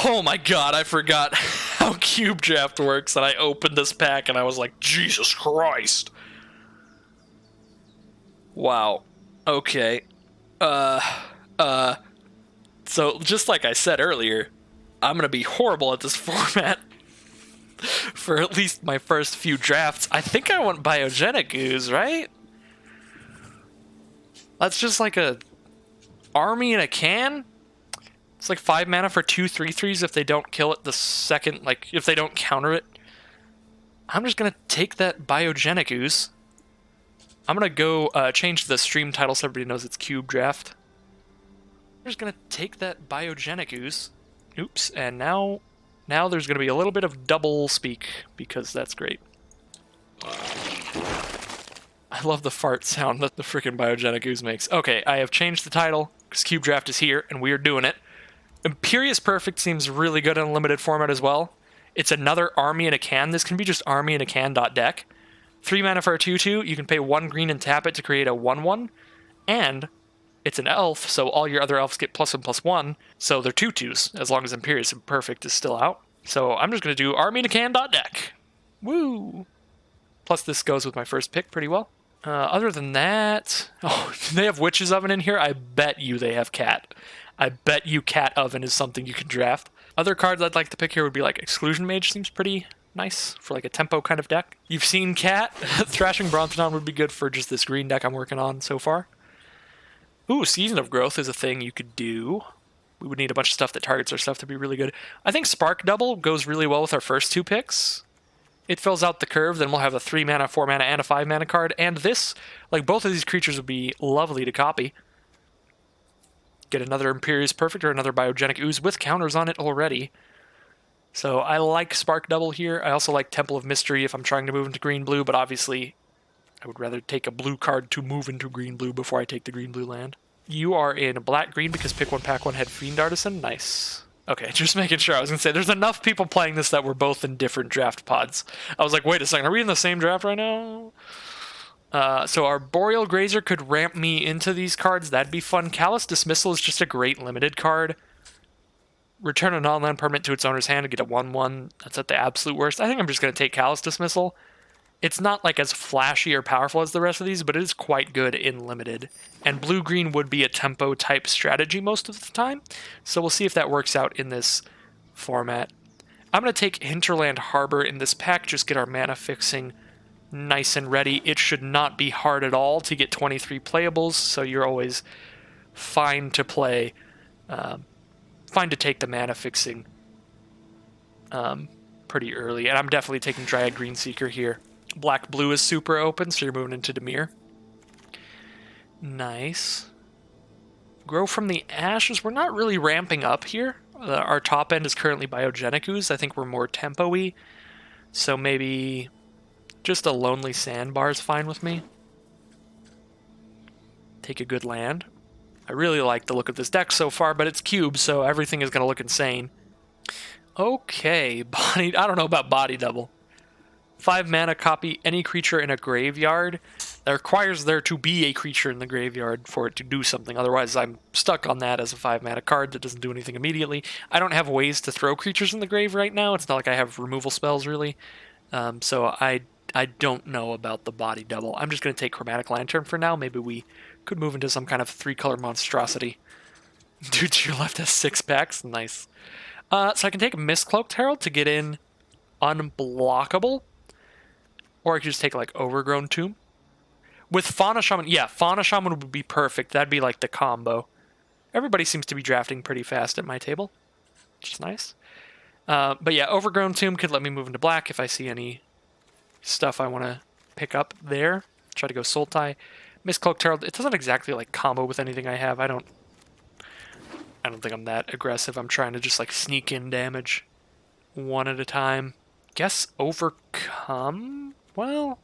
Oh my god, I forgot how Cube Draft works, and I opened this pack and I was like, Jesus Christ. Wow. Okay. So just like I said earlier, I'm gonna be horrible at this format for at least my first few drafts. I think I want Biogenic Ooze, right? That's just like a army in a can? It's like 5 mana for 2 3/3s if they don't kill it the second, like, if they don't counter it. I'm just gonna take that Biogenic Ooze. I'm gonna go change the stream title so everybody knows it's Cube Draft. I'm just gonna take that Biogenic Ooze. Oops, and now there's gonna be a little bit of double speak, because that's great. I love the fart sound that the freaking Biogenic Ooze makes. Okay, I have changed the title, because Cube Draft is here, and we are doing it. Imperious Perfect seems really good in a limited format as well. It's another army in a can. This can be just army in a can deck. 3 mana for a 2/2. You can pay 1 green and tap it to create a 1/1. And it's an elf, so all your other elves get +1/+1. So they're 2/2s, as long as Imperious Perfect is still out. So I'm just going to do army in a can deck. Woo! Plus this goes with my first pick pretty well. Other than that... Oh, do they have Witch's Oven in here? I bet you they have Cat. I bet you Cat Oven is something you can draft. Other cards I'd like to pick here would be like Exclusion Mage, seems pretty nice for like a tempo kind of deck. You've seen Cat. Thrashing Brontodon would be good for just this green deck I'm working on so far. Ooh, Season of Growth is a thing you could do. We would need a bunch of stuff that targets our stuff to be really good. I think Spark Double goes really well with our first 2 picks. It fills out the curve, then we'll have a 3 mana, 4 mana, and a 5 mana card. And this, like both of these creatures would be lovely to copy. Get another Imperious Perfect or another Biogenic Ooze with counters on it already. So I like Spark Double here. I also like Temple of Mystery if I'm trying to move into green-blue, but obviously I would rather take a blue card to move into green-blue before I take the green-blue land. You are in black-green because pick 1, pack 1 had Fiend Artisan. Nice. Okay, just making sure. I was going to say, there's enough people playing this that we're both in different draft pods. I was like, wait a second, are we in the same draft right now? So our Boreal Grazer could ramp me into these cards. That'd be fun. Callous Dismissal is just a great limited card. Return a non-land permanent to its owner's hand to get a 1/1. That's at the absolute worst. I think I'm just going to take Callous Dismissal. It's not like as flashy or powerful as the rest of these, but it is quite good in limited. And blue-green would be a tempo type strategy most of the time. So we'll see if that works out in this format. I'm going to take Hinterland Harbor in this pack, just get our mana fixing nice and ready. It should not be hard at all to get 23 playables, so you're always fine to play, fine to take the mana fixing pretty early. And I'm definitely taking Dryad Greenseeker here. Black-blue is super open, so you're moving into Dimir. Nice. Grow from the Ashes. We're not really ramping up here. Our top end is currently Biogenic Ooze. I think we're more tempo-y. So maybe just a Lonely Sandbar is fine with me. Take a good land. I really like the look of this deck so far, but it's cube, so everything is going to look insane. Okay, I don't know about Body Double. 5 mana, copy any creature in a graveyard. That requires there to be a creature in the graveyard for it to do something. Otherwise, I'm stuck on that as a 5 mana card that doesn't do anything immediately. I don't have ways to throw creatures in the grave right now. It's not like I have removal spells, really. So I don't know about the Body Double. I'm just going to take Chromatic Lantern for now. Maybe we could move into some kind of 3-color monstrosity. Dude to your left has 6 packs. Nice. So I can take Mistcloaked Herald to get in unblockable. Or I could just take, like, Overgrown Tomb. With Fauna Shaman, yeah, Fauna Shaman would be perfect. That'd be, like, the combo. Everybody seems to be drafting pretty fast at my table, which is nice. But yeah, Overgrown Tomb could let me move into black if I see any stuff I want to pick up there. Try to go Sultai. Mistcloaked Herald, it doesn't exactly, like, combo with anything I have. I don't think I'm that aggressive. I'm trying to just, like, sneak in damage one at a time. Guess Overcome? Well,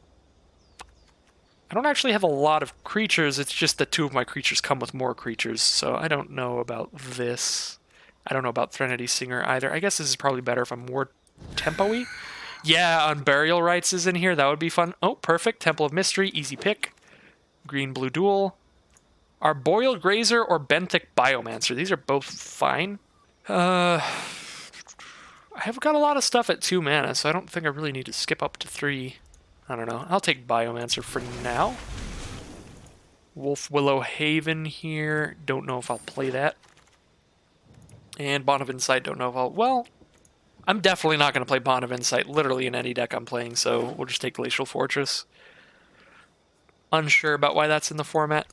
I don't actually have a lot of creatures. It's just that 2 of my creatures come with more creatures, so I don't know about this. I don't know about Threnody Singer either. I guess this is probably better if I'm more tempo-y. Yeah, Unburial Rites is in here. That would be fun. Oh, perfect. Temple of Mystery. Easy pick. Green-blue duel. Arboreal Grazer or Benthic Biomancer. These are both fine. I've got a lot of stuff at 2 mana, so I don't think I really need to skip up to 3. I don't know. I'll take Biomancer for now. Wolf Willow Haven here. Don't know if I'll play that. And Bond of Insight, don't know if I'll... Well, I'm definitely not going to play Bond of Insight literally in any deck I'm playing, so we'll just take Glacial Fortress. Unsure about why that's in the format.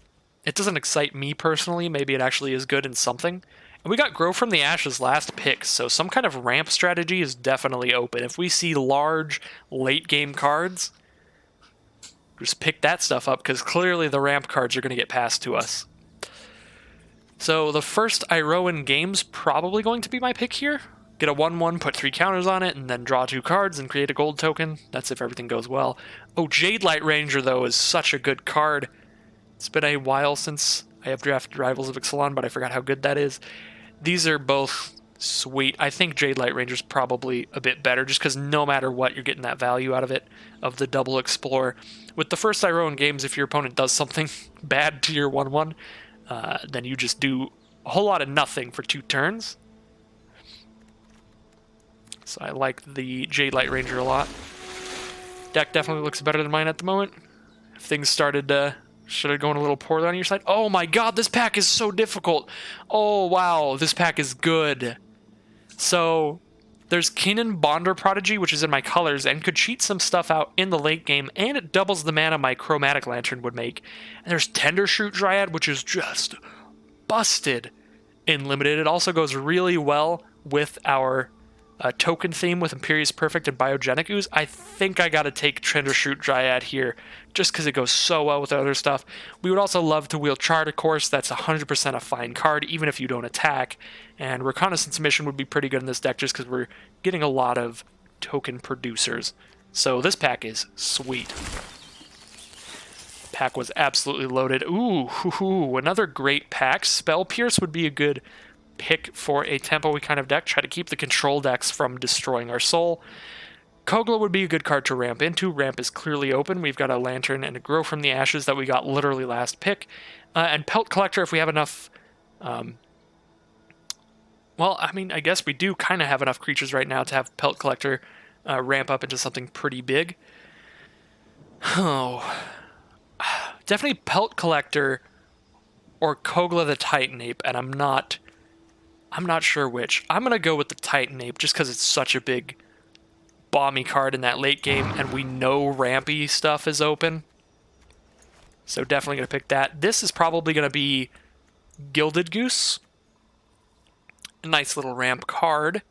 It doesn't excite me personally. Maybe it actually is good in something. And we got Grow from the Ashes last pick, so some kind of ramp strategy is definitely open. If we see large late-game cards, just pick that stuff up, because clearly the ramp cards are going to get passed to us. So the first Iroan Game's probably going to be my pick here. Get a 1/1, put 3 counters on it, and then draw 2 cards and create a gold token. That's if everything goes well. Oh, Jadelight Ranger, though, is such a good card. It's been a while since I have drafted Rivals of Ixalan, but I forgot how good that is. These are both sweet. I think Jadelight Ranger's probably a bit better, just because no matter what, you're getting that value out of it, of the double Explore. With the first Iroan Games, if your opponent does something bad to your 1/1, then you just do a whole lot of nothing for 2 turns. So I like the Jadelight Ranger a lot. Deck definitely looks better than mine at the moment. If things started going a little poorly on your side. Oh my god, this pack is so difficult. Oh wow, this pack is good. So there's Kenan Bonder Prodigy, which is in my colors, and could cheat some stuff out in the late game, and it doubles the mana my Chromatic Lantern would make. And there's Tendershoot Dryad, which is just busted in Limited. It also goes really well with our token theme with Imperious Perfect and Biogenic Ooze. I think I gotta take Tendershoot Dryad here, just because it goes so well with the other stuff. We would also love to wheel Chart, of course. That's 100% a fine card, even if you don't attack. And Reconnaissance Mission would be pretty good in this deck, just because we're getting a lot of token producers. So this pack is sweet. Pack was absolutely loaded. Ooh, another great pack. Spell Pierce would be a good pick for a tempo-y kind of deck. Try to keep the control decks from destroying our soul. Kogla would be a good card to ramp into. Ramp is clearly open. We've got a Lantern and a Grow from the Ashes that we got literally last pick. And Pelt Collector, if we have enough... well, I mean, I guess we do kind of have enough creatures right now to have Pelt Collector ramp up into something pretty big. Oh... Definitely Pelt Collector or Kogla the Titan Ape, and I'm not sure which. I'm going to go with the Titan Ape just because it's such a big bomby card in that late game, and we know rampy stuff is open. So definitely going to pick that. This is probably going to be Gilded Goose. A nice little ramp card.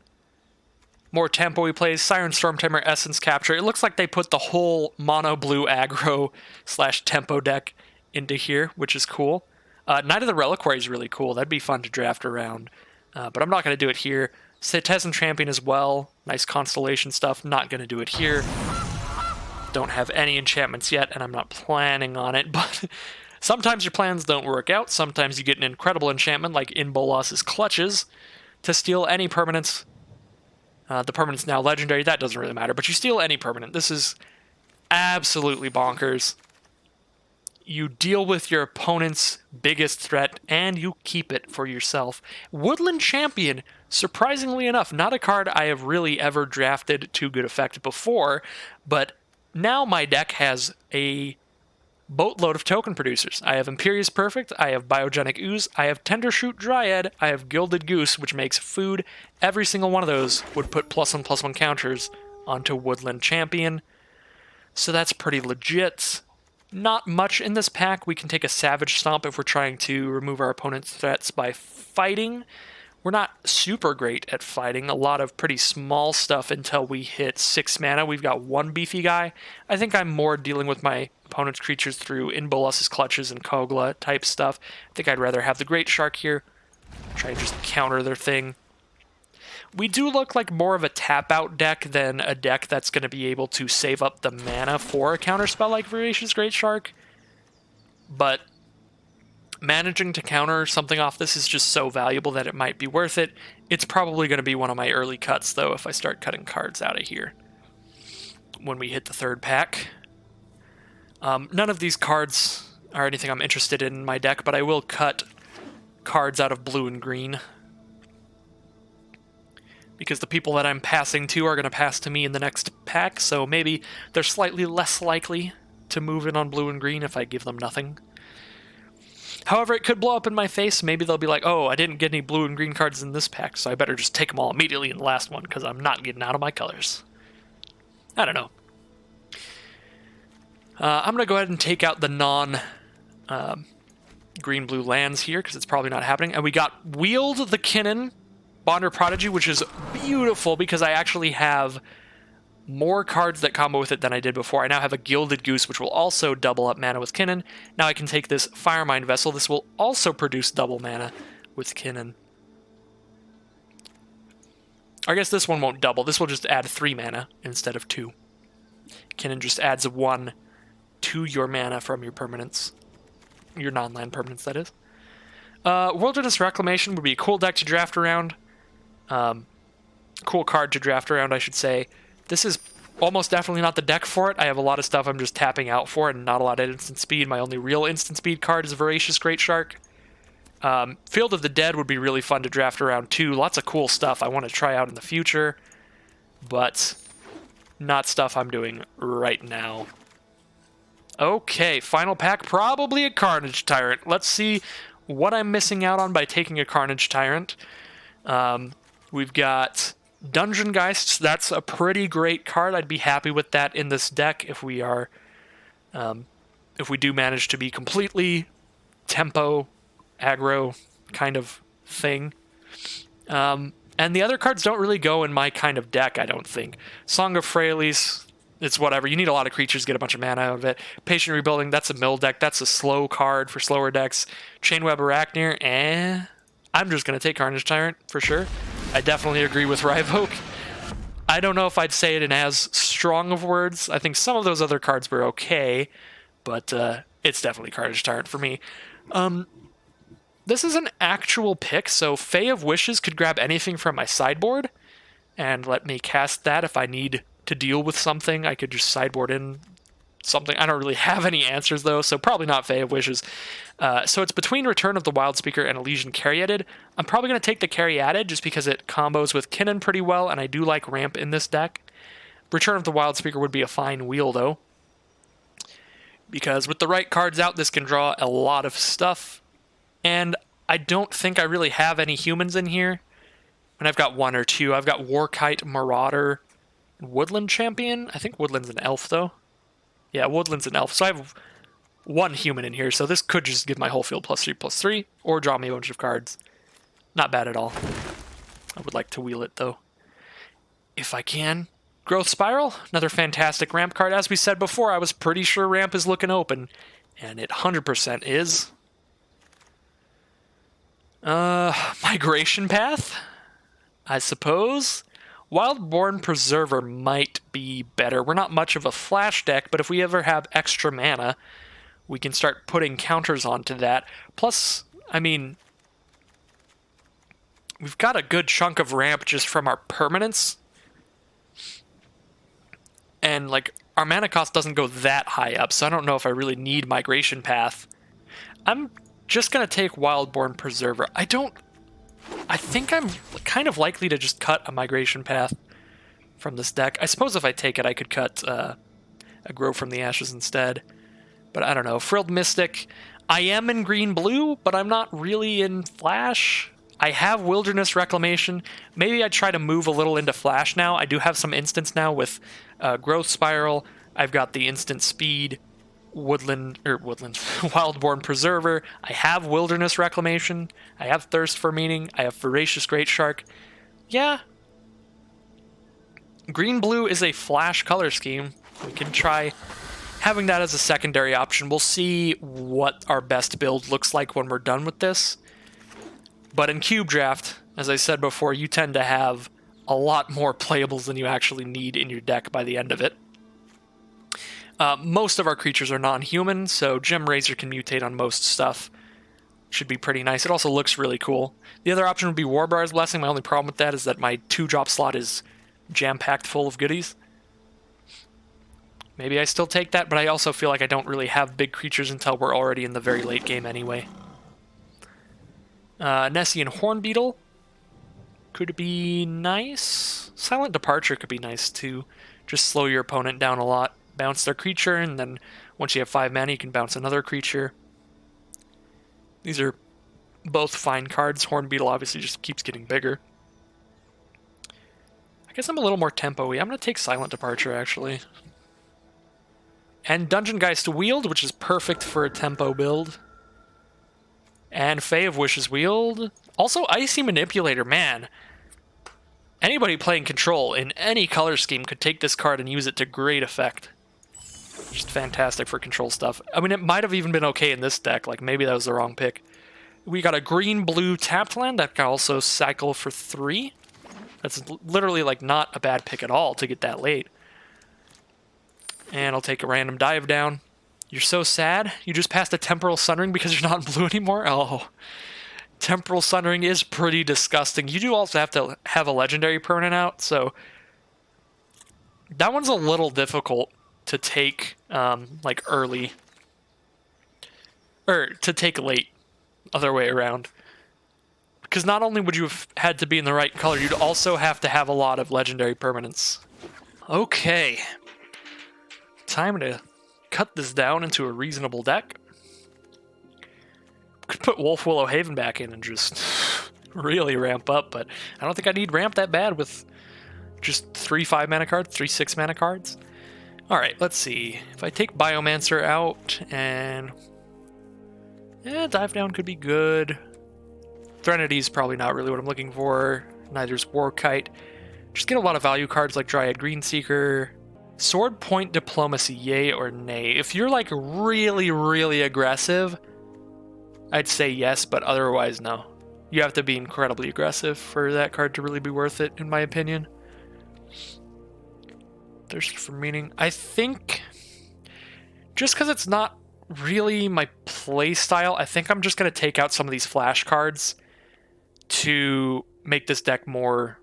More tempo he plays. Siren Stormtamer, Essence Capture. It looks like they put the whole mono blue aggro / tempo deck into here, which is cool. Knight of the Reliquary is really cool. That'd be fun to draft around. But I'm not going to do it here. Citizen Champion as well. Nice constellation stuff. Not going to do it here. Don't have any enchantments yet, and I'm not planning on it. But sometimes your plans don't work out. Sometimes you get an incredible enchantment like in Bolas's Clutches to steal any permanents. The permanent's now legendary. That doesn't really matter. But you steal any permanent. This is absolutely bonkers. You deal with your opponent's biggest threat, and you keep it for yourself. Woodland Champion, surprisingly enough, not a card I have really ever drafted to good effect before, but now my deck has a boatload of token producers. I have Imperious Perfect, I have Biogenic Ooze, I have Tendershoot Dryad, I have Gilded Goose, which makes food. Every single one of those would put +1/+1 counters onto Woodland Champion. So that's pretty legit. Not much in this pack. We can take a Savage Stomp if we're trying to remove our opponent's threats by fighting. We're not super great at fighting. A lot of pretty small stuff until we hit 6 mana. We've got 1 beefy guy. I think I'm more dealing with my opponent's creatures through In Bolas's Clutches and Kogla type stuff. I think I'd rather have the Great Shark here. Try and just counter their thing. We do look like more of a tap-out deck than a deck that's going to be able to save up the mana for a counterspell like Voracious Great Shark. But managing to counter something off this is just so valuable that it might be worth it. It's probably going to be one of my early cuts, though, if I start cutting cards out of here when we hit the 3rd pack. None of these cards are anything I'm interested in my deck, but I will cut cards out of blue and green. because the people that I'm passing to are going to pass to me in the next pack, so maybe they're slightly less likely to move in on blue and green if I give them nothing. However, it could blow up in my face. Maybe they'll be like, oh, I didn't get any blue and green cards in this pack, so I better just take them all immediately in the last one, because I'm not getting out of my colors. I don't know. I'm going to go ahead and take out the non-green-blue lands here, because it's probably not happening. And we got Wield the Kinnan, Bonder Prodigy, which is beautiful, because I actually have more cards that combo with it than I did before. I now have a Gilded Goose, which will also double up mana with Kinnan. Now I can take this Firemind Vessel. This will also produce double mana with Kinnan. I guess this one won't double. This will just add 3 mana instead of 2. Kinnan just adds 1 to your mana from your permanents. Your non-land permanents, that is. Wilderness Reclamation would be a cool deck to draft around. Cool card to draft around, I should say. This is almost definitely not the deck for it. I have a lot of stuff I'm just tapping out for and not a lot of instant speed. My only real instant speed card is Voracious Great Shark. Field of the Dead would be really fun to draft around too. Lots of cool stuff I want to try out in the future, but not stuff I'm doing right now. Okay, final pack, probably a Carnage Tyrant. Let's see what I'm missing out on by taking a Carnage Tyrant. We've got Dungeon Geists. That's a pretty great card. I'd be happy with that in this deck if we are, if we do manage to be completely tempo, aggro kind of thing. And the other cards don't really go in my kind of deck, I don't think. Song of Freyalise, it's whatever. You need a lot of creatures to get a bunch of mana out of it. Patient Rebuilding, that's a mill deck. That's a slow card for slower decks. Chainweb Arachnir, I'm just going to take Carnage Tyrant for sure. I definitely agree with Ryvoke. I don't know if I'd say it in as strong of words. I think some of those other cards were okay, but it's definitely Carnage Tyrant for me. This is an actual pick, so Fae of Wishes could grab anything from my sideboard and let me cast that if I need to deal with something. I could just sideboard in something. I don't really have any answers, though, so probably not Fae of Wishes. So it's between Return of the Wildspeaker and Elysian Caryatid. I'm probably going to take the Caryatid just because it combos with Kinnan pretty well, and I do like ramp in this deck. Return of the Wildspeaker would be a fine wheel, though, because with the right cards out, this can draw a lot of stuff, and I don't think I really have any humans in here. And I've got 1 or 2. I've got Warkite, Marauder, Woodland Champion. I think Woodland's an elf, though. Yeah, Woodland's an elf. So I have 1 human in here, so this could just give my whole field +3/+3, or draw me a bunch of cards. Not bad at all. I would like to wheel it, though, if I can. Growth Spiral, another fantastic ramp card. As we said before, I was pretty sure ramp is looking open, and it 100% is. Migration Path, I suppose. Wildborn Preserver might be better. We're not much of a flash deck, but if we ever have extra mana, we can start putting counters onto that. Plus, I mean, we've got a good chunk of ramp just from our permanents. And, like, our mana cost doesn't go that high up, so I don't know if I really need Migration Path. I'm just going to take Wildborn Preserver. I think I'm kind of likely to just cut a Migration Path from this deck. I suppose if I take it, I could cut a Grow from the Ashes instead. But I don't know. Frilled Mystic. I am in green-blue, but I'm not really in Flash. I have Wilderness Reclamation. Maybe I'd try to move a little into Flash now. I do have some instants now with Growth Spiral. I've got the instant speed. Wildborn Preserver. I have Wilderness Reclamation. I have Thirst for Meaning. I have Voracious Great Shark. Yeah. Green-blue is a flash color scheme. We can try having that as a secondary option. We'll see what our best build looks like when we're done with this. But in Cube Draft, as I said before, you tend to have a lot more playables than you actually need in your deck by the end of it. Most of our creatures are non-human, so Gem Razor can mutate on most stuff. Should be pretty nice. It also looks really cool. The other option would be Warbar's Blessing. My only problem with that is that my 2-drop slot is jam-packed full of goodies. Maybe I still take that, but I also feel like I don't really have big creatures until we're already in the very late game anyway. Nessian Hornbeetle. could be nice. Silent Departure could be nice too. Just slow your opponent down a lot. Bounce their creature, and then once you have 5 mana, you can bounce another creature. These are both fine cards. Hornbeetle obviously just keeps getting bigger. I guess I'm a little more tempo-y. I'm going to take Silent Departure, actually. And Dungeon Geist Wield, which is perfect for a tempo build. And Fae of Wishes Wield. Also, Icy Manipulator, man. Anybody playing Control in any color scheme could take this card and use it to great effect. Just fantastic for Control stuff. I mean, it might have even been okay in this deck. Like, maybe that was the wrong pick. We got a green-blue tapped land that can also cycle for 3. That's literally, like, not a bad pick at all to get that late. And I'll take a random dive down. You're so sad? You just passed a Temporal Sundering because you're not in blue anymore? Oh. Temporal Sundering is pretty disgusting. You do also have to have a legendary permanent out, so that one's a little difficult to take, like, early. Or to take late. Other way around. Because not only would you have had to be in the right color, you'd also have to have a lot of legendary permanents. Okay. Time to cut this down into a reasonable deck. Could put Wolfwillow Haven back in and just really ramp up, but I don't think I need ramp that bad with just 3 5-mana cards, 3 6-mana cards. Alright, let's see. If I take Biomancer out and... Dive Down could be good. Threnity's probably not really what I'm looking for. Neither's Warkite. Just get a lot of value cards like Dryad Greenseeker. Sword Point Diplomacy, yay or nay? If you're like really, really aggressive, I'd say yes, but otherwise no. You have to be incredibly aggressive for that card to really be worth it, in my opinion. Thirst for Meaning. I think just because it's not really my play style, I think I'm just going to take out some of these flash cards to make this deck more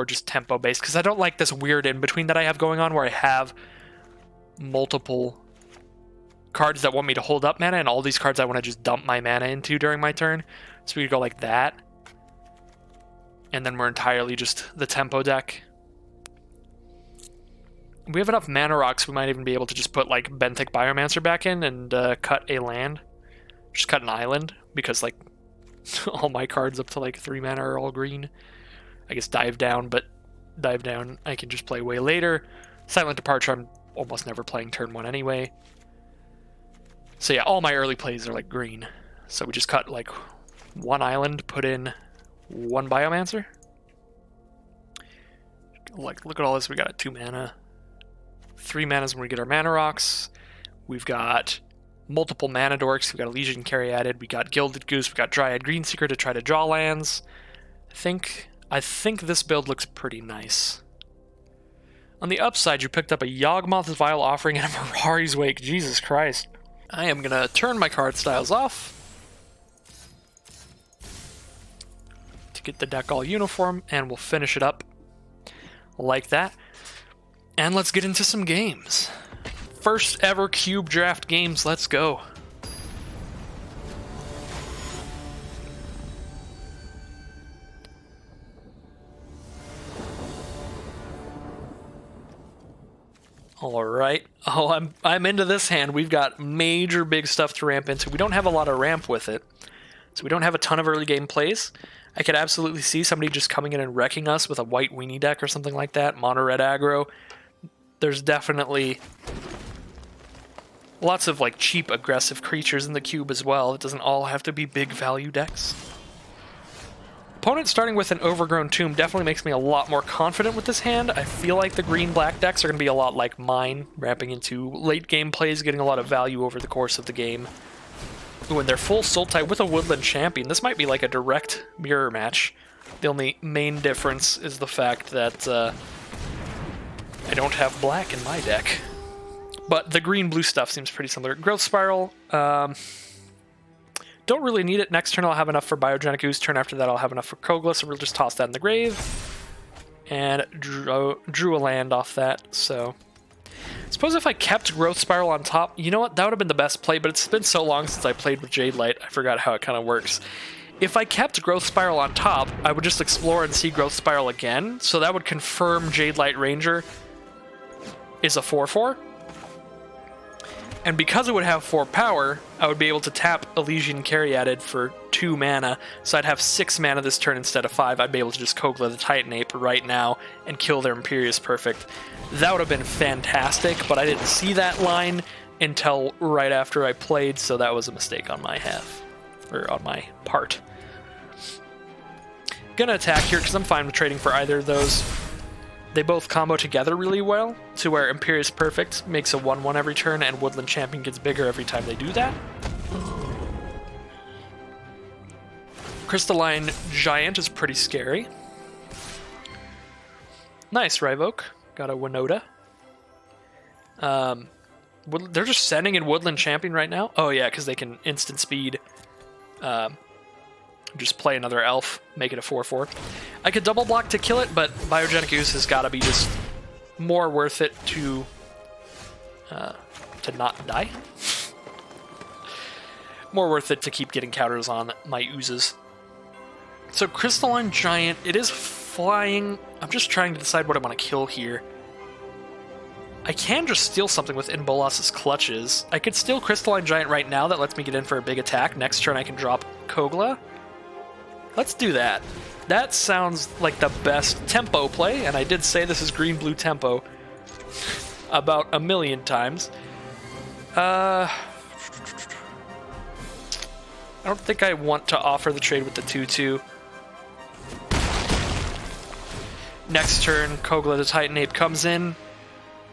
just tempo based, because I don't like this weird in between that I have going on where I have multiple cards that want me to hold up mana and all these cards I want to just dump my mana into during my turn. So we could go like that, and then we're entirely just the tempo deck. We have enough mana rocks, we might even be able to just put like Benthic Biomancer back in and cut a land. Just cut an island, because like all my cards up to like 3 mana are all green. I guess Dive Down, but Dive Down I can just play way later. Silent Departure I'm almost never playing turn 1 anyway. So yeah, all my early plays are like green. So we just cut like 1 island, put in 1 Biomancer. Like, look at all this, we got a 2 mana. 3 mana is when we get our mana rocks. We've got multiple mana dorks. We've got a Legion Caryatid. We got Gilded Goose. We got Dryad Greenseeker to try to draw lands. I think this build looks pretty nice. On the upside, you picked up a Yawgmoth's Vile Offering and a Mirari's Wake. Jesus Christ. I am going to turn my card styles off to get the deck all uniform, and we'll finish it up like that. And let's get into some games. First ever Cube Draft games, let's go. All right. Oh, I'm into this hand. We've got major big stuff to ramp into. We don't have a lot of ramp with it, so we don't have a ton of early game plays. I could absolutely see somebody just coming in and wrecking us with a white weenie deck or something like that. Mono red aggro. There's definitely lots of like cheap aggressive creatures in the cube as well. It doesn't all have to be big value decks. Opponent starting with an Overgrown Tomb definitely makes me a lot more confident with this hand. I feel like the green-black decks are going to be a lot like mine, ramping into late game plays, getting a lot of value over the course of the game. Ooh, and they're full Sultai with a Woodland Champion. This might be like a direct mirror match. The only main difference is the fact that I don't have black in my deck. But the green-blue stuff seems pretty similar. Growth Spiral, don't really need it. Next turn I'll have enough for Biogenic Ooze. Turn after that I'll have enough for Kogla, so we'll just toss that in the grave. And drew a land off that, so... I suppose if I kept Growth Spiral on top, you know what? That would have been the best play, but it's been so long since I played with Jade Light, I forgot how it kind of works. If I kept Growth Spiral on top, I would just explore and see Growth Spiral again, so that would confirm Jade Light Ranger is a 4/4. And because it would have 4 power, I would be able to tap Elysian Caryatid for 2 mana, so I'd have 6 mana this turn instead of 5. I'd be able to just Kogla the Titanape right now and kill their Imperious Perfect. That would have been fantastic, but I didn't see that line until right after I played, so that was a mistake on my half, or on my part. Gonna attack here because I'm fine with trading for either of those. They both combo together really well, to where Imperious Perfect makes a 1/1 every turn and Woodland Champion gets bigger every time they do that. Crystalline Giant is pretty scary. Nice, Ryvoke. Got a Winota. They're just sending in Woodland Champion right now? Oh yeah, because they can instant speed. Just play another elf, make it a 4/4. I could double block to kill it, but Biogenic Ooze has got to be just more worth it to not die. More worth it to keep getting counters on my oozes. So Crystalline Giant, it is flying. I'm just trying to decide what I want to kill here. I can just steal something within Bolas's Clutches. I could steal Crystalline Giant right now. That lets me get in for a big attack. Next turn I can drop Kogla. Let's do that. That sounds like the best tempo play, and I did say this is green-blue tempo about a million times. I don't think I want to offer the trade with the 2/2. Next turn, Kogla the Titanape comes in,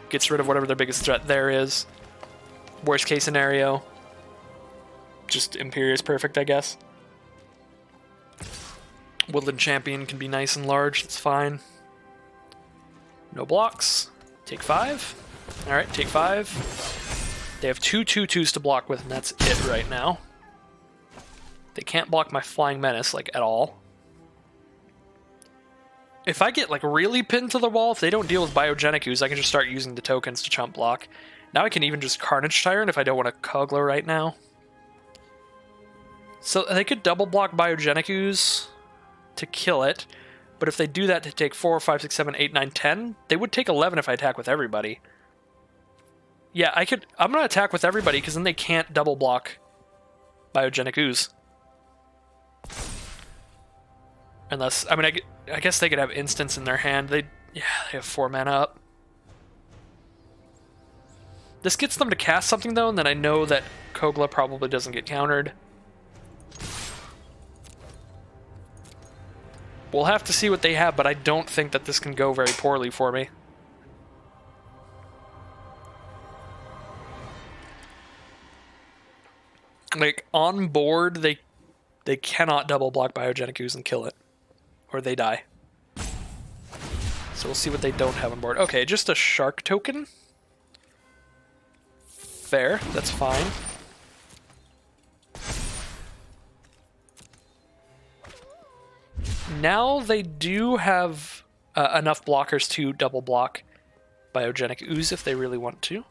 gets rid of whatever their biggest threat there is. Worst case scenario, just Imperious Perfect, I guess. Woodland Champion can be nice and large, that's fine. No blocks. Take 5. Alright, take 5. They have 2 2/2s to block with, and that's it right now. They can't block my Flying Menace, like, at all. If I get, like, really pinned to the wall, if they don't deal with Biogenic Ooze, I can just start using the tokens to chump block. Now I can even just Carnage Tyrant if I don't want to Kogla right now. So they could double block Biogenic Ooze to kill it, but if they do that to take 4, 5, 6, 7, 8, 9, 10, they would take 11 if I attack with everybody. Yeah, I'm gonna attack with everybody because then they can't double block Biogenic Ooze. Unless, I mean, I guess they could have instants in their hand. They have 4 mana up. This gets them to cast something though, and then I know that Kogla probably doesn't get countered. We'll have to see what they have, but I don't think that this can go very poorly for me. Like, on board, they cannot double block Biogenic Ooze and kill it. Or they die. So we'll see what they don't have on board. Okay, just a Shark token. Fair, that's fine. Now they do have enough blockers to double block Biogenic Ooze if they really want to.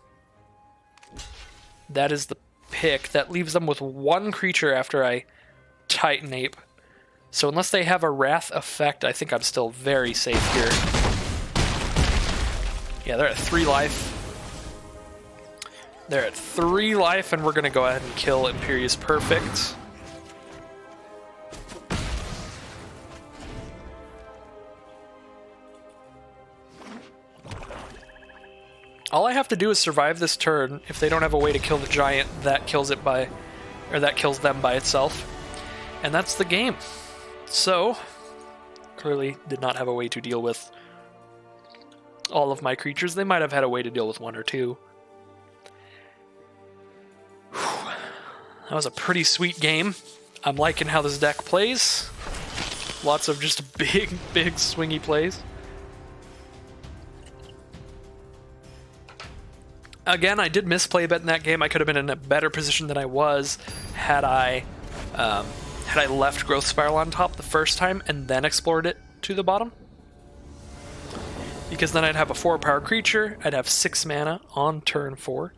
That is the pick. That leaves them with 1 creature after I Titanape. So unless they have a Wrath effect, I think I'm still very safe here. Yeah, they're at 3 life. They're at 3 life, and we're going to go ahead and kill Imperious Perfect. All I have to do is survive this turn. If they don't have a way to kill the giant, that kills it by, or that kills them by itself. And that's the game. So, clearly did not have a way to deal with all of my creatures. They might have had a way to deal with 1 or 2. Whew. That was a pretty sweet game. I'm liking how this deck plays. Lots of just big swingy plays. Again, I did misplay a bit in that game. I could have been in a better position than I was had I left Growth Spiral on top the first time and then explored it to the bottom. Because then I'd have a 4-power creature, I'd have 6 mana on turn 4.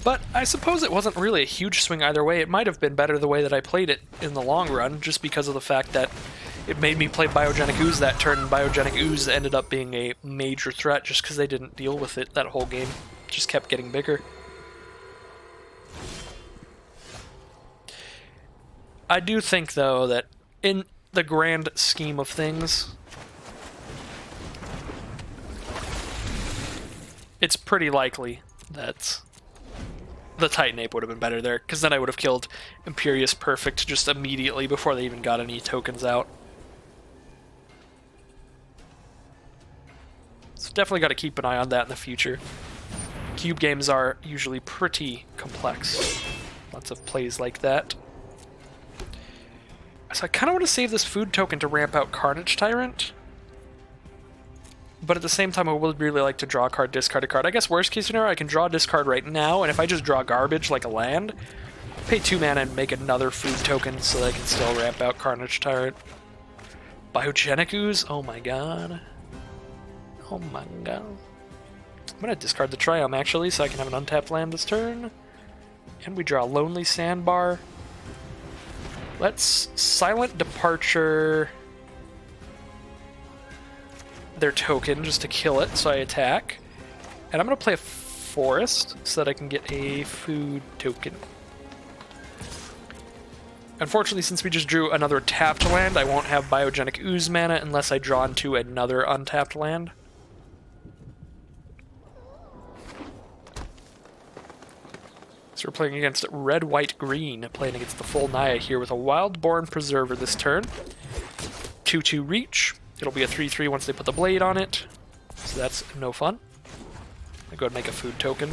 But I suppose it wasn't really a huge swing either way. It might have been better the way that I played it in the long run, just because of the fact that it made me play Biogenic Ooze that turn, and Biogenic Ooze ended up being a major threat just because they didn't deal with it that whole game. It just kept getting bigger. I do think, though, that in the grand scheme of things, it's pretty likely that the Titan Ape would have been better there, because then I would have killed Imperious Perfect just immediately before they even got any tokens out. So definitely got to keep an eye on that in the future. Cube games are usually pretty complex. Lots of plays like that. So I kind of want to save this food token to ramp out Carnage Tyrant. But at the same time, I would really like to draw a card, discard a card. I guess worst case scenario, I can draw a discard right now, and if I just draw garbage like a land, pay 2 mana and make another food token so that I can still ramp out Carnage Tyrant. Biogenic Ooze? Oh my god. Oh my god. I'm going to discard the Triumph, actually, so I can have an untapped land this turn. And we draw Lonely Sandbar. Let's Silent Departure their token just to kill it, so I attack. And I'm going to play a Forest so that I can get a food token. Unfortunately, since we just drew another tapped land, I won't have Biogenic Ooze mana unless I draw into another untapped land. So we're playing against red, white, green, playing against the full Naya here with a Wildborn Preserver this turn. 2/2 reach. It'll be a 3/3 once they put the blade on it. So that's no fun. I go ahead and make a food token.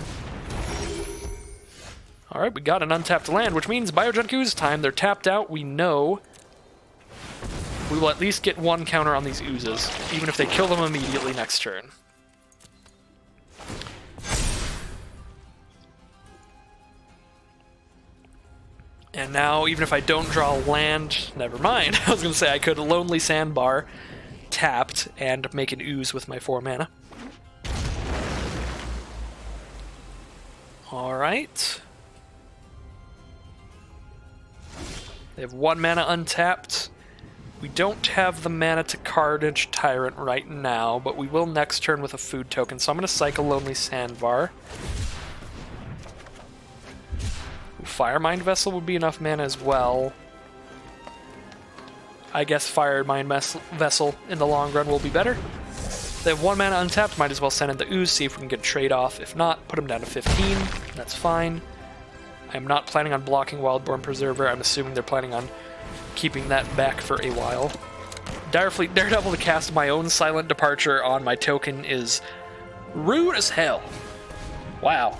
Alright, we got an untapped land, which means Biogenic Ooze time. They're tapped out. We know we will at least get one counter on these oozes, even if they kill them immediately next turn. And now, even if I don't draw land, never mind. I was going to say I could Lonely Sandbar tapped and make an ooze with my 4 mana. Alright. They have 1 mana untapped. We don't have the mana to Carnage Tyrant right now, but we will next turn with a food token, so I'm going to cycle Lonely Sandbar. Firemind Vessel would be enough mana as well. I guess Firemind Vessel in the long run will be better. They have 1 mana untapped, might as well send in the ooze, see if we can get a trade off. If not, put them down to 15. That's fine. I'm not planning on blocking Wildborn Preserver. I'm assuming they're planning on keeping that back for a while. Direfleet Daredevil to cast my own Silent Departure on my token is rude as hell. Wow.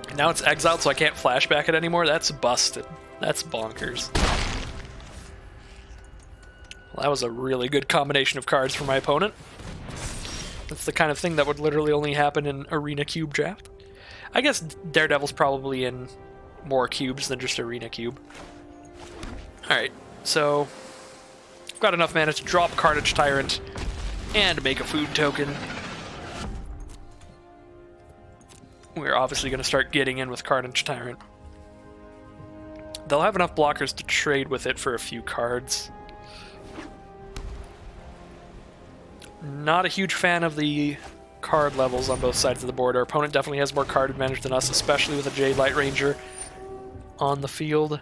And now it's exiled, so I can't flashback it anymore. That's busted. That's bonkers. Well, that was a really good combination of cards for my opponent. That's the kind of thing that would literally only happen in Arena Cube Draft. I guess Daredevil's probably in more cubes than just Arena Cube. Alright, so I've got enough mana to drop Carnage Tyrant and make a food token. We're obviously going to start getting in with Carnage Tyrant. They'll have enough blockers to trade with it for a few cards. Not a huge fan of the card levels on both sides of the board. Our opponent definitely has more card advantage than us, especially with a Jade Light Ranger on the field.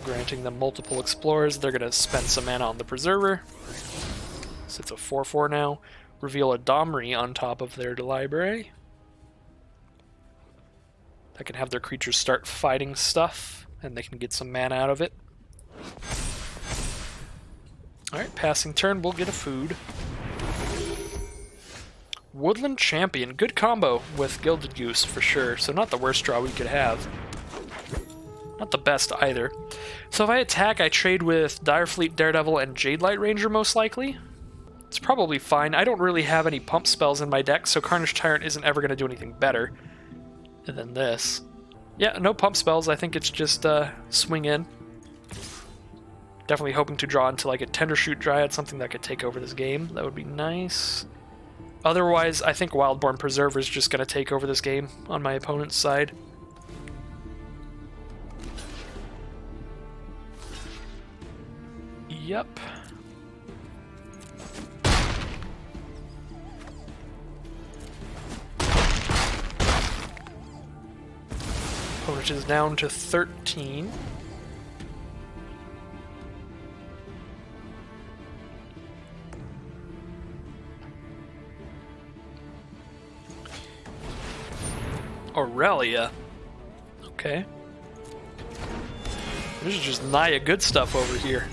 Granting them multiple explorers, they're going to spend some mana on the Preserver. So it's a 4/4 now. Reveal a Domri on top of their library. That can have their creatures start fighting stuff, and they can get some mana out of it. Alright, passing turn, we'll get a food. Woodland Champion, good combo with Gilded Goose for sure, so not the worst draw we could have. Not the best either. So if I attack, I trade with Direfleet Daredevil and Jade Light Ranger most likely. It's probably fine. I don't really have any pump spells in my deck, so Carnage Tyrant isn't ever going to do anything better than this. Yeah, no pump spells. I think it's just swing in. Definitely hoping to draw into like a Tendershoot Dryad, something that could take over this game. That would be nice. Otherwise, I think Wildborn Preserver is just going to take over this game on my opponent's side. Yep. Opponent is down to 13. Aurelia. Okay. This is just Naya good stuff over here.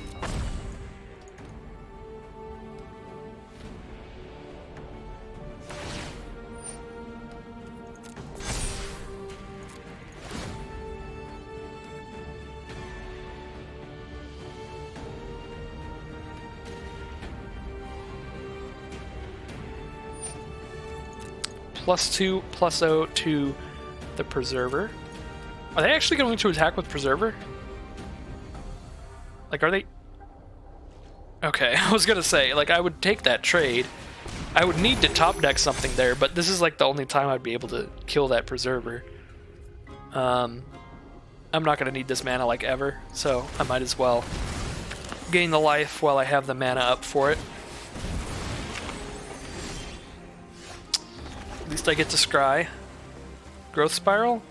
+2, +0 to the Preserver. Are they actually going to attack with Preserver? Like, are they? Okay, I was gonna say, like, I would take that trade. I would need to top deck something there, but this is like the only time I'd be able to kill that Preserver. I'm not gonna need this mana like ever, so I might as well gain the life while I have the mana up for it. At least I get to scry. Growth Spiral?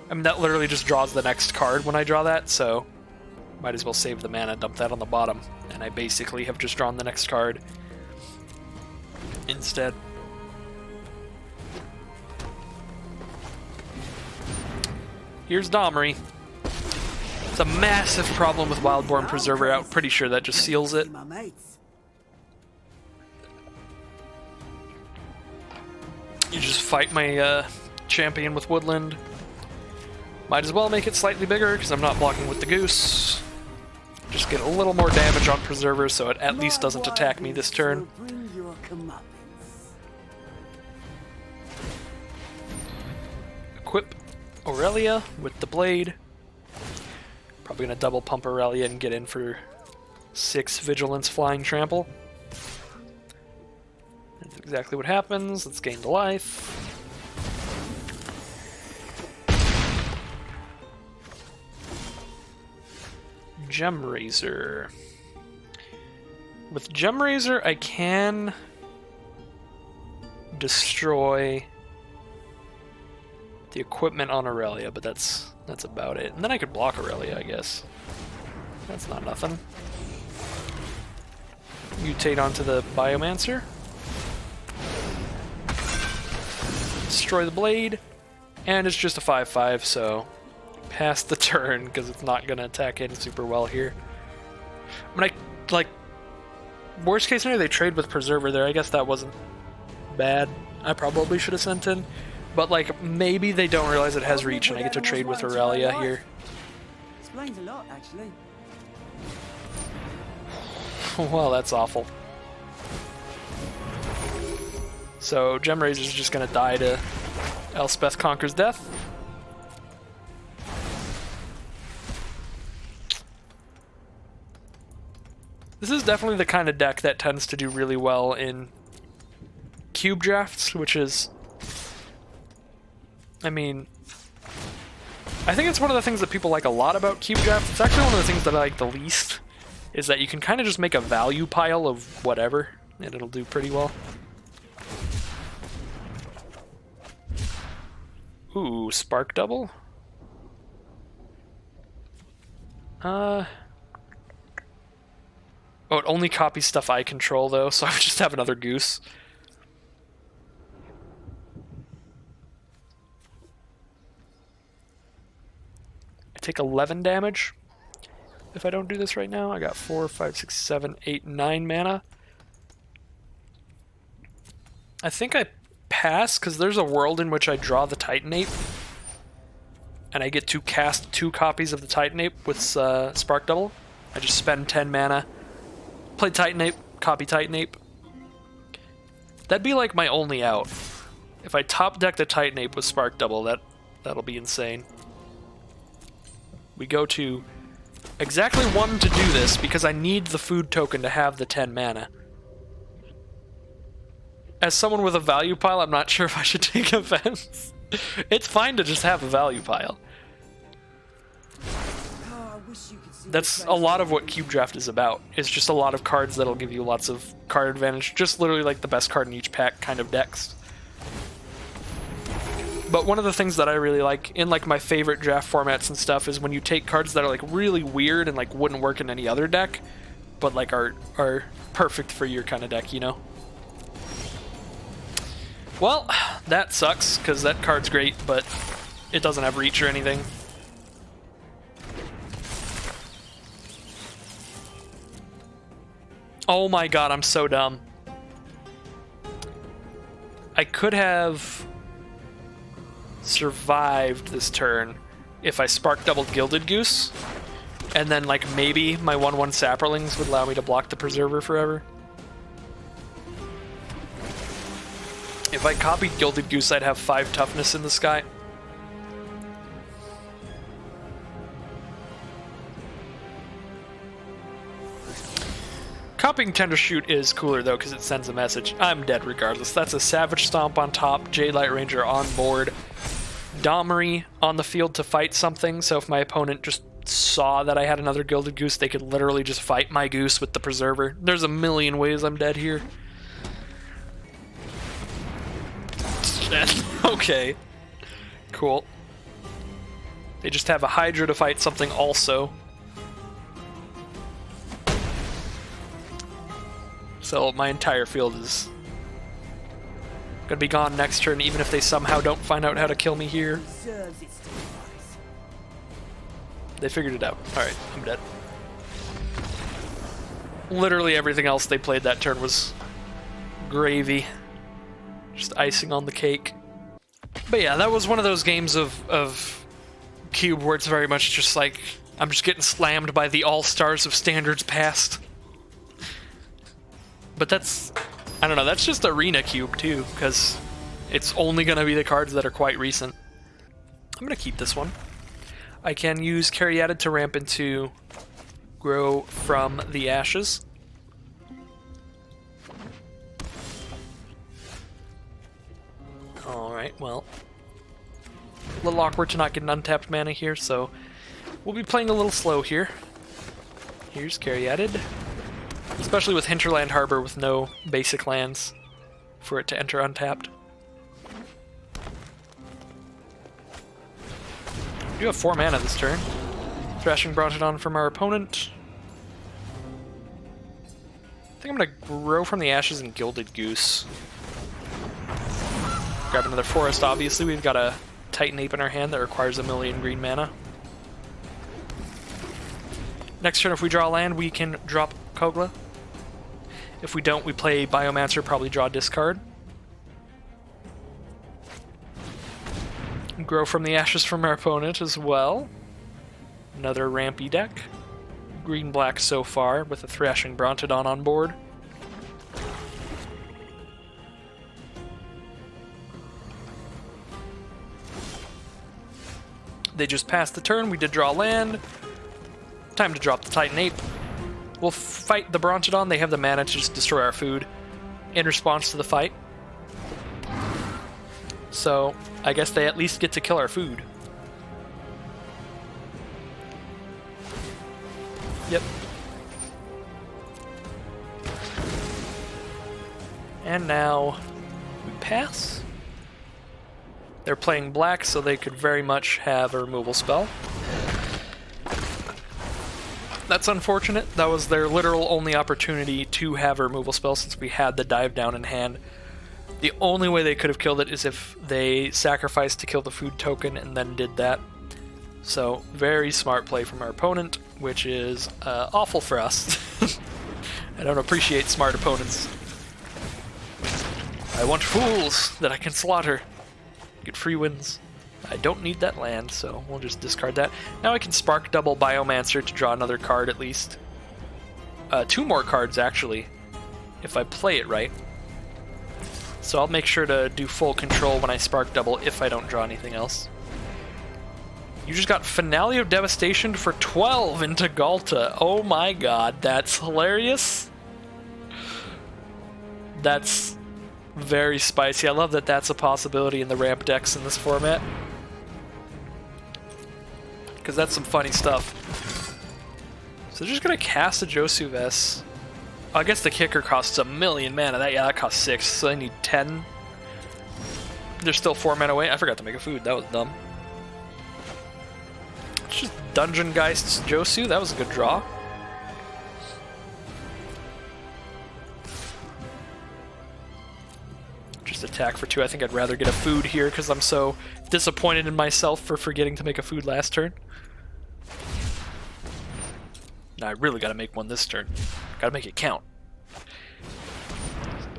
I mean, that literally just draws the next card when I draw that, so might as well save the mana, dump that on the bottom, and I basically have just drawn the next card instead. Here's Domri. It's a massive problem with Wildborn Preserver out. Pretty sure that just seals it. You just fight my champion with Woodland. Might as well make it slightly bigger because I'm not blocking with the Goose. Just get a little more damage on Preserver so it at least doesn't attack me this turn. Equip Aurelia with the Blade. Probably gonna double pump Aurelia and get in for 6 Vigilance Flying Trample. That's exactly what happens. Let's gain the life. Gemrazor. With Gemrazor, I can destroy the equipment on Aurelia, but that's about it. And then I could block Aurelia, I guess. That's not nothing. Mutate onto the Biomancer. Destroy the Blade. And it's just a 5/5, so pass the turn because it's not going to attack in super well here. I mean, like, worst case scenario, they trade with Preserver there. I guess that wasn't bad. I probably should have sent in. But, like, maybe they don't realize it has reach and I get to trade with Aurelia here. Explains a lot, actually. Well, that's awful. So, Gemrazor's just going to die to Elspeth Conquers Death. This is definitely the kind of deck that tends to do really well in cube drafts, which is... I mean, I think it's one of the things that people like a lot about cube drafts. It's actually one of the things that I like the least, is that you can kind of just make a value pile of whatever, and it'll do pretty well. Ooh, Spark Double? Oh, it only copies stuff I control, though, so I would just have another Goose. I take 11 damage if I don't do this right now. I got 4, 5, 6, 7, 8, 9 mana. I think I pass, because there's a world in which I draw the Titanape, and I get to cast 2 copies of the Titanape with Spark Double. I just spend 10 mana. Play Titanape, copy Titanape. That'd be like my only out. If I top deck the Titanape with Spark Double, that'll be insane. We go to exactly 1 to do this because I need the food token to have the 10 mana. as someone with a value pile, I'm not sure if I should take offense. It's fine to just have a value pile. Oh, I wish you could see That's this a place. lot of what Cube Draft is about. It's just a lot of cards that'll give you lots of card advantage. Just literally like the best card in each pack kind of decks. But one of the things that I really like in like my favorite draft formats and stuff is when you take cards that are like really weird and like wouldn't work in any other deck, but like are perfect for your kind of deck, you know? Well, that sucks because that card's great, but it doesn't have reach or anything. Oh my god, I'm so dumb. I could have survived this turn if I spark doubled Gilded Goose, and then like maybe my 1/1 Saprolings would allow me to block the Preserver forever. If I copied Gilded Goose, I'd have 5 toughness in the sky. Copying Tender Shoot is cooler though because it sends a message. I'm dead regardless. That's a Savage Stomp on top, Jade Light Ranger on board, Dommery on the field to fight something, so if my opponent just saw that I had another Gilded Goose, they could literally just fight my goose with the Preserver. There's a million ways I'm dead here. Okay. Cool. They just have a Hydra to fight something also. So my entire field is gonna be gone next turn, even if they somehow don't find out how to kill me here. Deserves its demise. They figured it out. Alright, I'm dead. Literally everything else they played that turn was gravy. Just icing on the cake. But yeah, that was one of those games of Cube where it's very much just like, I'm just getting slammed by the all-stars of Standards past. But that's, I don't know, that's just Arena Cube too, because it's only going to be the cards that are quite recent. I'm going to keep this one. I can use Caryatid to ramp into Grow from the Ashes. Alright, well, a little awkward to not get an untapped mana here, so we'll be playing a little slow here. Here's Caryatid. Especially with Hinterland Harbor with no basic lands for it to enter untapped. We do have 4 mana this turn. Thrashing Brontodon from our opponent. I think I'm going to Grow from the Ashes and Gilded Goose. Grab another forest, obviously. We've got a Titan Ape in our hand that requires 1,000,000 green mana. Next turn, if we draw land, we can drop Kogla. If we don't, we play Biomancer, probably draw discard. Grow from the Ashes from our opponent as well. Another rampy deck. Green-black so far, with a Thrashing Brontodon on board. They just passed the turn, we did draw land. Time to drop the Titan Ape. We'll fight the Brontodon, they have the mana to just destroy our food in response to the fight. So, I guess they at least get to kill our food. Yep. And now we pass. They're playing black, so they could very much have a removal spell. That's unfortunate. That was their literal only opportunity to have a removal spell since we had the dive down in hand. The only way they could have killed it is if they sacrificed to kill the food token and then did that. So, very smart play from our opponent, which is awful for us. I don't appreciate smart opponents. I want fools that I can slaughter. Get free wins. I don't need that land, so we'll just discard that. Now I can Spark Double Biomancer to draw another card at least. 2 more cards, actually, if I play it right. So I'll make sure to do full control when I Spark Double if I don't draw anything else. You just got Finale of Devastation for 12 into Galta. Oh my god, that's hilarious. That's Very spicy. I love that that's a possibility in the ramp decks in this format. Because that's some funny stuff. So they're just going to cast a Josuves. I guess the kicker costs 1,000,000 mana. That costs 6, so I need 10. There's still 4 mana away. I forgot to make a food. That was dumb. It's just Dungeon Geist's Josu. That was a good draw. Just attack for 2. I think I'd rather get a food here because I'm so disappointed in myself for forgetting to make a food last turn. Now I really gotta make one this turn. Gotta make it count.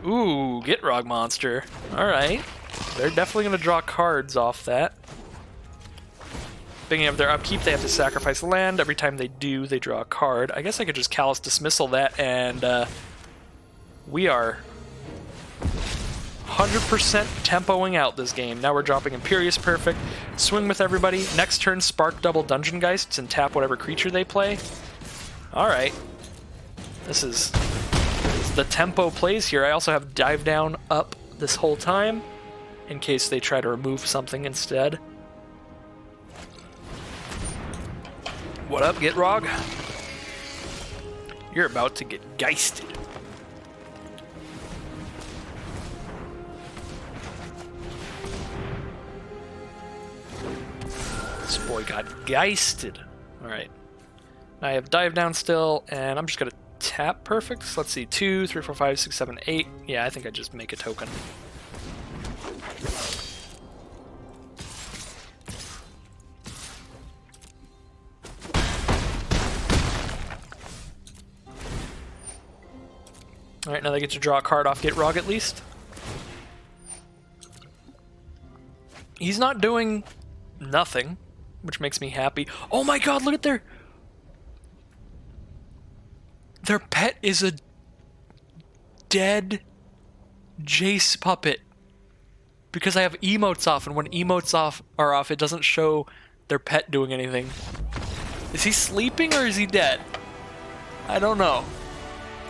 Ooh, Gitrog monster. Alright. They're definitely gonna draw cards off that. Beginning of their upkeep, they have to sacrifice land. Every time they do, they draw a card. I guess I could just Callous Dismissal that, and we are 100% tempoing out this game. Now we're dropping Imperious Perfect, swing with everybody. Next turn, Spark double Dungeon Geists and tap whatever creature they play. Alright. This is the tempo plays here. I also have Dive Down up this whole time, in case they try to remove something instead. What up, Gitrog? You're about to get geisted. This boy got geisted. Alright. I have Dive Down still, and I'm just going to tap perfect. So let's see, 2, 3, 4, 5, 6, 7, 8. Yeah, I think I just make a token. Alright, now they get to draw a card off Gitrog at least. He's not doing nothing, which makes me happy. Oh my god, look at their pet is a dead Jace puppet. Because I have emotes off, and when emotes are off, it doesn't show their pet doing anything. Is he sleeping or is he dead? I don't know.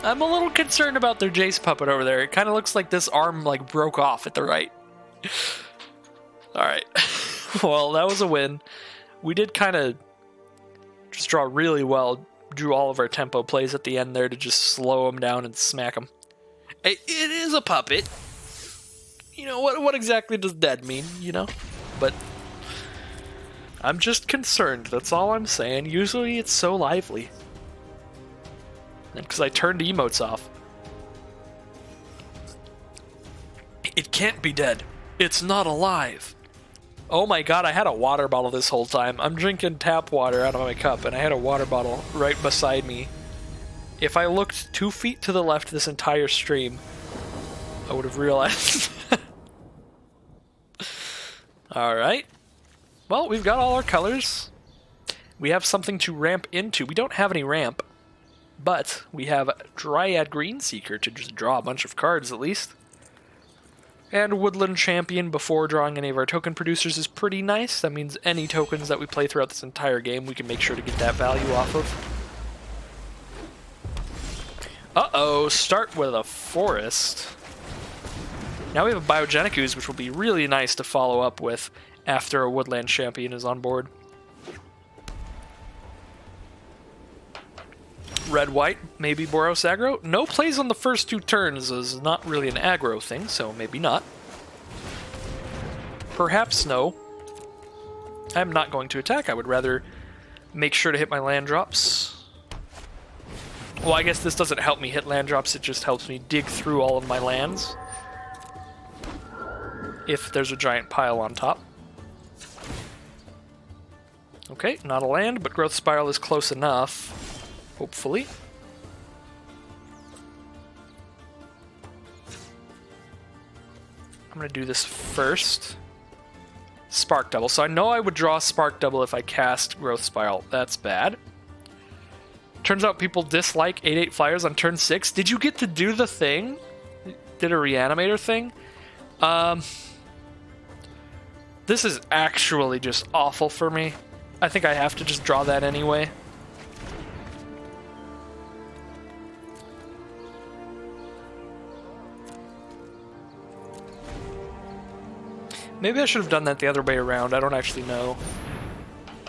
I'm a little concerned about their Jace puppet over there. It kind of looks like this arm like broke off at the right. Alright. Well, that was a win. We did kind of just draw really well. Drew all of our tempo plays at the end there to just slow them down and smack them. It is a puppet. You know, what exactly does dead mean, you know? But I'm just concerned, that's all I'm saying. Usually it's so lively. And because I turned emotes off. It can't be dead. It's not alive. Oh my god, I had a water bottle this whole time. I'm drinking tap water out of my cup, and I had a water bottle right beside me. If I looked 2 feet to the left this entire stream, I would have realized. Alright. Well, we've got all our colors. We have something to ramp into. We don't have any ramp, but we have Dryad Greenseeker to just draw a bunch of cards at least. And Woodland Champion before drawing any of our token producers is pretty nice. That means any tokens that we play throughout this entire game, we can make sure to get that value off of. Uh-oh, start with a Forest. Now we have a Biogenic Ooze, which will be really nice to follow up with after a Woodland Champion is on board. Red-white, maybe Boros aggro. No plays on the first 2 turns is not really an aggro thing, so maybe not. Perhaps no. I'm not going to attack. I would rather make sure to hit my land drops. Well, I guess this doesn't help me hit land drops, it just helps me dig through all of my lands. If there's a giant pile on top. Okay, not a land, but Growth Spiral is close enough. Hopefully. I'm going to do this first. Spark Double. So I know I would draw Spark Double if I cast Growth Spiral. That's bad. Turns out people dislike 8/8 flyers on turn 6. Did you get to do the thing? Did a Reanimator thing? This is actually just awful for me. I think I have to just draw that anyway. Maybe I should have done that the other way around. I don't actually know.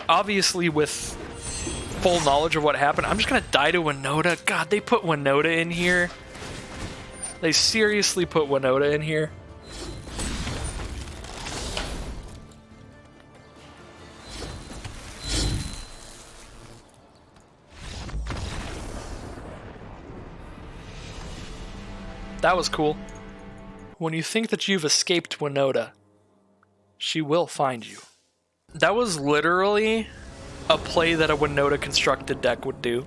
Obviously, with full knowledge of what happened, I'm just gonna die to Winota. God, they put Winota in here. They seriously put Winota in here. That was cool. When you think that you've escaped Winota, she will find you. That was literally a play that a Winota constructed deck would do.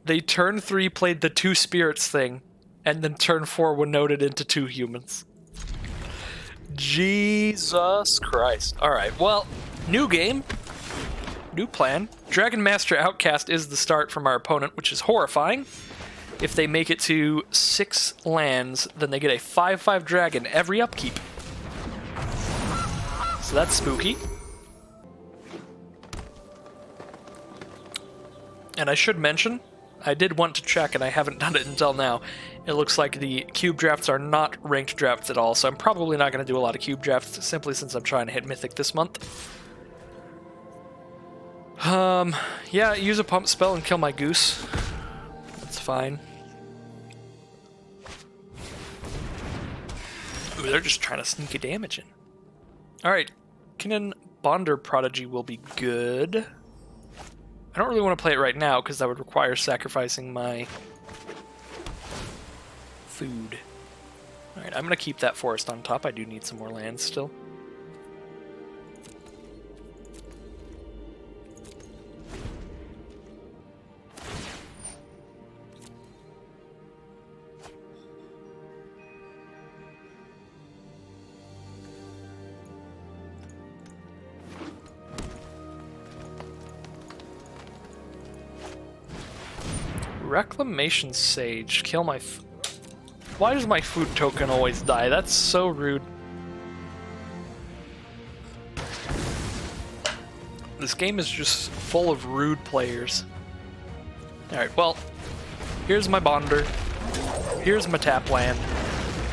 They turn 3 played the 2 spirits thing, and then turn 4 Winoted into 2 humans. Jesus Christ. Alright, well, new game. New plan. Dragon Master Outcast is the start from our opponent, which is horrifying. If they make it to 6 lands, then they get a 5/5 dragon every upkeep. So that's spooky. And I should mention, I did want to check and I haven't done it until now. It looks like the cube drafts are not ranked drafts at all, so I'm probably not going to do a lot of cube drafts simply since I'm trying to hit Mythic this month. Yeah, use a pump spell and kill my goose. That's fine. Ooh, they're just trying to sneak a damage in. Alright, Kinnan Bonder Prodigy will be good. I don't really want to play it right now because that would require sacrificing my food. Alright, I'm going to keep that forest on top. I do need some more lands still. Reclamation Sage. Kill my... Why does my food token always die? That's so rude. This game is just full of rude players. Alright, well, here's my Bonder. Here's my tap land.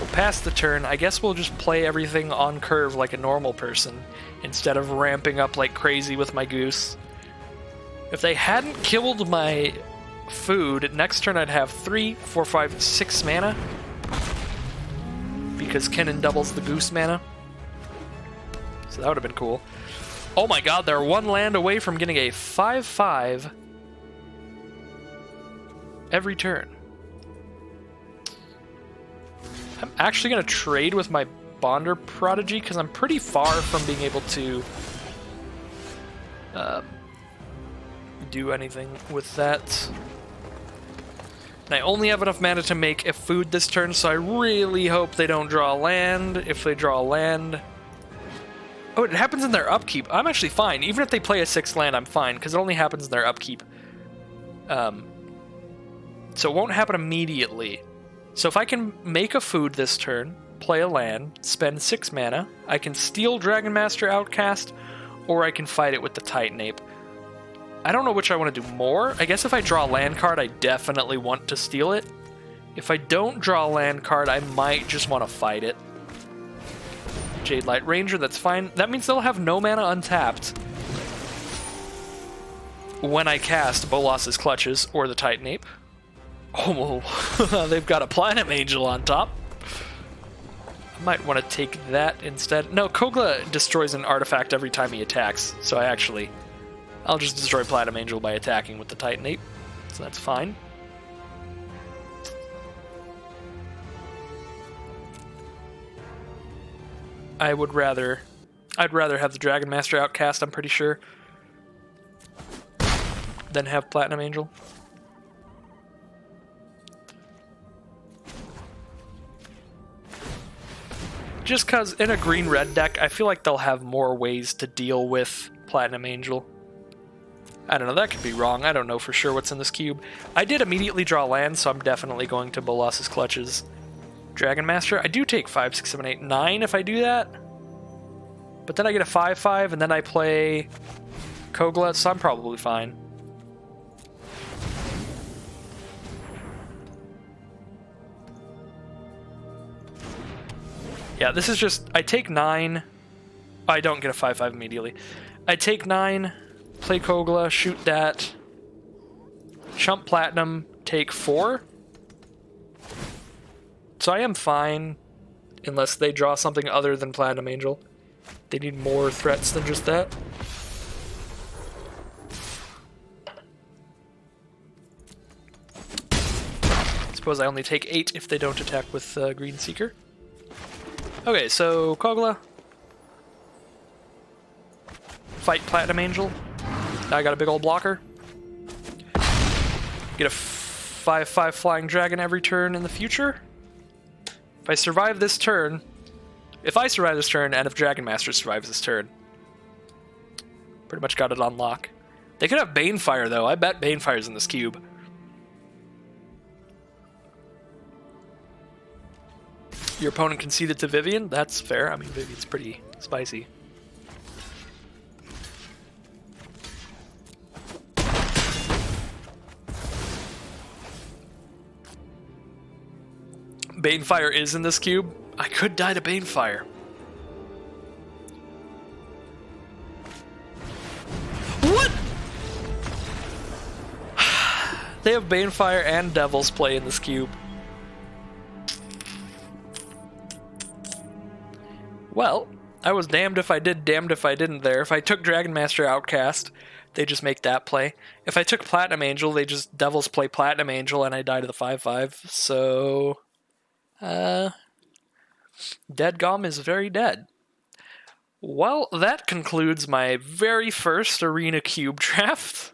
We'll pass the turn. I guess we'll just play everything on curve like a normal person, instead of ramping up like crazy with my goose. If they hadn't killed my food, next turn I'd have 3, 4, 5, 6 mana. Because Kinnan doubles the goose mana. So that would have been cool. Oh my god, they're 1 land away from getting a 5/5 every turn. I'm actually going to trade with my Bonder Prodigy because I'm pretty far from being able to do anything with that. And I only have enough mana to make a food this turn, so I really hope they don't draw a land. If they draw a land... Oh, it happens in their upkeep. I'm actually fine. Even if they play a 6th land, I'm fine, because it only happens in their upkeep. So it won't happen immediately. So if I can make a food this turn, play a land, spend 6 mana, I can steal Dragon Master Outcast, or I can fight it with the Titanape. I don't know which I want to do more. I guess if I draw a land card, I definitely want to steal it. If I don't draw a land card, I might just want to fight it. Jade Light Ranger, that's fine. That means they'll have no mana untapped when I cast Bolas's Clutches or the Titanape. Oh, they've got a Platinum Angel on top. I might want to take that instead. No, Kogla destroys an artifact every time he attacks, so I'll just destroy Platinum Angel by attacking with the Titanape, so that's fine. I'd rather have the Dragon Master Outcast, I'm pretty sure, than have Platinum Angel. Just because in a green-red deck, I feel like they'll have more ways to deal with Platinum Angel. I don't know, that could be wrong. I don't know for sure what's in this cube. I did immediately draw land, so I'm definitely going to Bolas's Clutches. Dragon Master, I do take 5, 6, 7, 8, 9 if I do that. But then I get a 5/5, and then I play Kogla, so I'm probably fine. Yeah, this is just, I take 9. I don't get a 5/5 immediately. I take 9, play Kogla, shoot that, chump Platinum, take 4. So I am fine, unless they draw something other than Platinum Angel. They need more threats than just that. Suppose I only take 8 if they don't attack with Green Seeker. Okay, so Kogla. Fight Platinum Angel. Now I got a big old blocker. Get a 5/5 Flying Dragon every turn in the future. If I survive this turn, and if Dragon Master survives this turn, pretty much got it on lock. They could have Banefire though. I bet Banefire's in this cube. Your opponent conceded to Vivian. That's fair. I mean, Vivian's pretty spicy. Banefire is in this cube. I could die to Banefire. What? They have Banefire and Devil's Play in this cube. Well, I was damned if I did, damned if I didn't there. If I took Dragon Master Outcast, they just make that play. If I took Platinum Angel, they just Devil's Play Platinum Angel and I die to the 5/5. So... Deadgom is very dead. Well, that concludes my very first Arena Cube draft.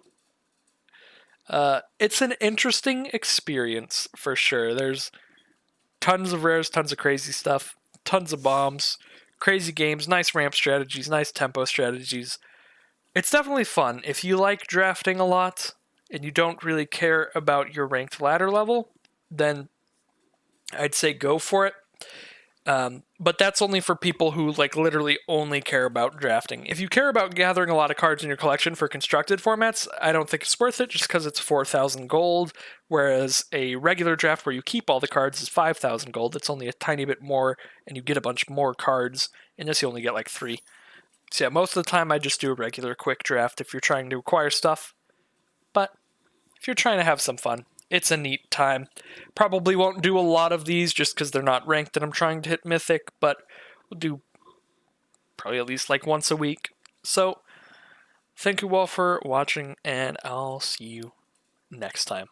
It's an interesting experience, for sure. There's tons of rares, tons of crazy stuff, tons of bombs, crazy games, nice ramp strategies, nice tempo strategies. It's definitely fun. If you like drafting a lot, and you don't really care about your ranked ladder level, then I'd say go for it. But that's only for people who like literally only care about drafting. If you care about gathering a lot of cards in your collection for constructed formats, I don't think it's worth it just because it's 4,000 gold, whereas a regular draft where you keep all the cards is 5,000 gold. It's only a tiny bit more, and you get a bunch more cards. In this, you only get like 3. So yeah, most of the time I just do a regular quick draft if you're trying to acquire stuff. But if you're trying to have some fun, it's a neat time. Probably won't do a lot of these just because they're not ranked and I'm trying to hit Mythic, but we'll do probably at least like once a week. So, thank you all for watching, and I'll see you next time.